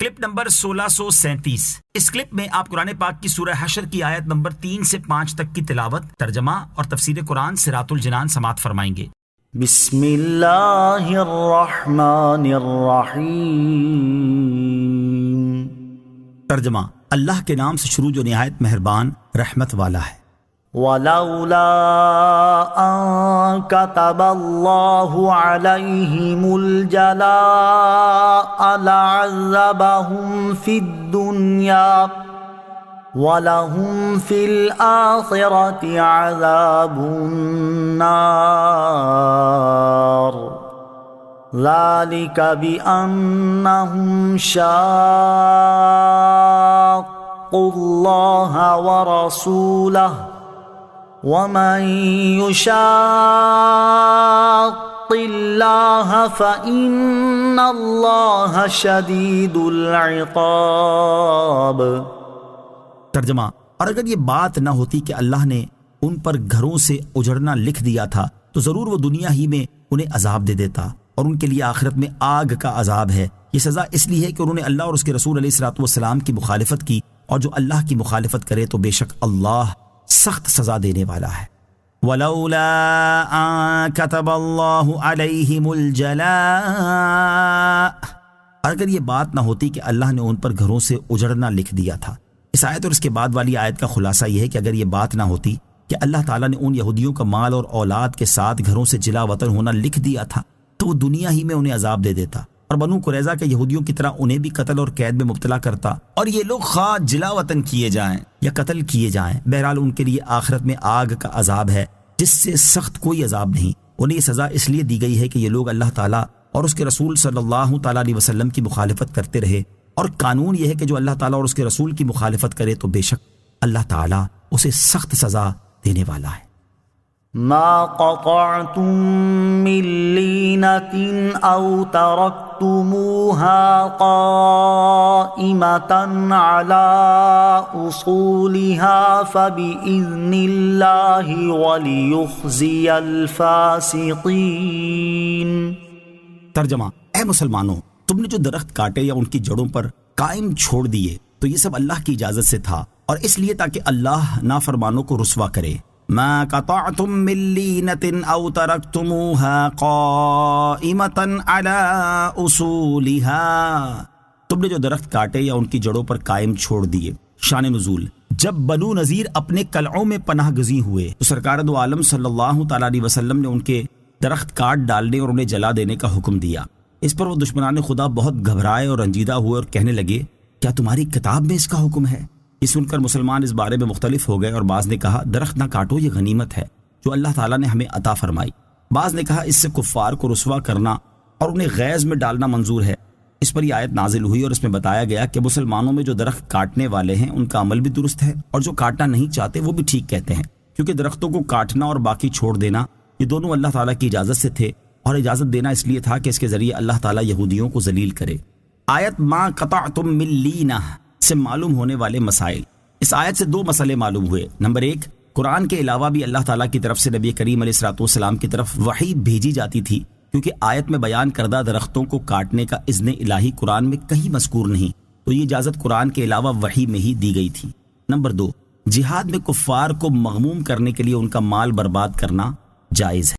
Clip number 1637۔ اس clip میں آپ قرآن پاک کی سورہ حشر کی آیت نمبر 3 سے 5 تک کی تلاوت، ترجمہ اور تفسیر قرآن صراط الجنان سماعت فرمائیں گے۔ بسم اللہ الرحمن الرحیم۔ ترجمہ، اللہ کے نام سے شروع جو نہایت مہربان رحمت والا ہے۔ وَلَوْلَا أَن كَتَبَ اللَّهُ عَلَيْهِمُ الْجَلَاءَ لَعَذَّبَهُمْ فِي الدُّنْيَا وَلَهُمْ فِي الْآخِرَةِ عَذَابُ النَّارِ ذَلِكَ بِأَنَّهُمْ شَاقُّوا اللَّهَ وَرَسُولَهُ وَمَن يُشَاقِّ اللَّهَ فَإِنَّ اللَّهَ شَدِيدُ الْعِقَابِ۔ ترجمہ، اور اگر یہ بات نہ ہوتی کہ اللہ نے ان پر گھروں سے اجڑنا لکھ دیا تھا تو ضرور وہ دنیا ہی میں انہیں عذاب دے دیتا، اور ان کے لیے آخرت میں آگ کا عذاب ہے۔ یہ سزا اس لیے ہے کہ انہوں نے اللہ اور اس کے رسول علیہ الصلوۃ والسلام کی مخالفت کی، اور جو اللہ کی مخالفت کرے تو بے شک اللہ سخت سزا دینے والا ہے۔ وَلَوْلَا أَن كَتَبَ اللَّهُ عَلَيْهِمُ الْجَلَاءَ، اگر یہ بات نہ ہوتی کہ اللہ نے ان پر گھروں سے اجڑنا لکھ دیا تھا۔ اس آیت اور اس کے بعد والی آیت کا خلاصہ یہ ہے کہ اگر یہ بات نہ ہوتی کہ اللہ تعالیٰ نے ان یہودیوں کا مال اور اولاد کے ساتھ گھروں سے جلا وطن ہونا لکھ دیا تھا تو وہ دنیا ہی میں انہیں عذاب دے دیتا، اور بنو قریظہ کے یہودیوں کی طرح انہیں بھی قتل اور قید میں مبتلا کرتا، اور یہ لوگ خواہ جلا وطن کیے جائیں یا قتل کیے جائیں، بہرحال ان کے لیے آخرت میں آگ کا عذاب ہے جس سے سخت کوئی عذاب نہیں۔ انہیں یہ سزا اس لیے دی گئی ہے کہ یہ لوگ اللہ تعالیٰ اور اس کے رسول صلی اللہ تعالیٰ علیہ وسلم کی مخالفت کرتے رہے، اور قانون یہ ہے کہ جو اللہ تعالیٰ اور اس کے رسول کی مخالفت کرے تو بے شک اللہ تعالیٰ اسے سخت سزا دینے والا ہے۔ ما قطعتم من لینۃ او ترکتموها قائمة على اصولها فبإذن اللہ وليخزي الفاسقین۔ ترجمہ، اے مسلمانوں، تم نے جو درخت کاٹے یا ان کی جڑوں پر قائم چھوڑ دیے تو یہ سب اللہ کی اجازت سے تھا، اور اس لیے تاکہ اللہ نافرمانوں کو رسوا کرے۔ ما قطعتم من لینۃ او ترکتموها قائمة على اصولها، تم نے جو درخت کاٹے یا ان کی جڑوں پر قائم چھوڑ دیے۔ شان نزول، جب بنو نذیر اپنے قلعوں میں پناہ گزین ہوئے تو سرکار دو عالم صلی اللہ تعالیٰ علیہ وسلم نے ان کے درخت کاٹ ڈالنے اور انہیں جلا دینے کا حکم دیا۔ اس پر وہ دشمنان خدا بہت گھبرائے اور رنجیدہ ہوئے اور کہنے لگے، کیا تمہاری کتاب میں اس کا حکم ہے؟ یہ سن کر مسلمان اس بارے میں مختلف ہو گئے، اور بعض نے کہا درخت نہ کاٹو، یہ غنیمت ہے جو اللہ تعالیٰ نے ہمیں عطا فرمائی۔ بعض نے کہا اس سے کفار کو رسوا کرنا اور انہیں غیظ میں ڈالنا منظور ہے۔ اس پر یہ آیت نازل ہوئی اور اس میں بتایا گیا کہ مسلمانوں میں جو درخت کاٹنے والے ہیں ان کا عمل بھی درست ہے، اور جو کاٹنا نہیں چاہتے وہ بھی ٹھیک کہتے ہیں، کیونکہ درختوں کو کاٹنا اور باقی چھوڑ دینا یہ دونوں اللہ تعالیٰ کی اجازت سے تھے، اور اجازت دینا اس لیے تھا کہ اس کے ذریعے اللہ تعالیٰ یہودیوں کو ذلیل کرے۔ آیت ما قطعتم من لینہ سے معلوم ہونے والے مسائل۔ اس آیت سے دو مسئلے معلوم ہوئے۔ نمبر 1، قرآن کے علاوہ بھی اللہ تعالیٰ کی طرف سے نبی کریم علیہ الصلوۃ والسلام کی طرف وحی بھیجی جاتی تھی، کیونکہ آیت میں بیان کردہ درختوں کو کاٹنے کا اذن الہی قرآن میں کہیں مذکور نہیں، تو یہ اجازت قرآن کے علاوہ وحی میں ہی دی گئی تھی۔ نمبر 2، جہاد میں کفار کو مغموم کرنے کے لیے ان کا مال برباد کرنا جائز ہے۔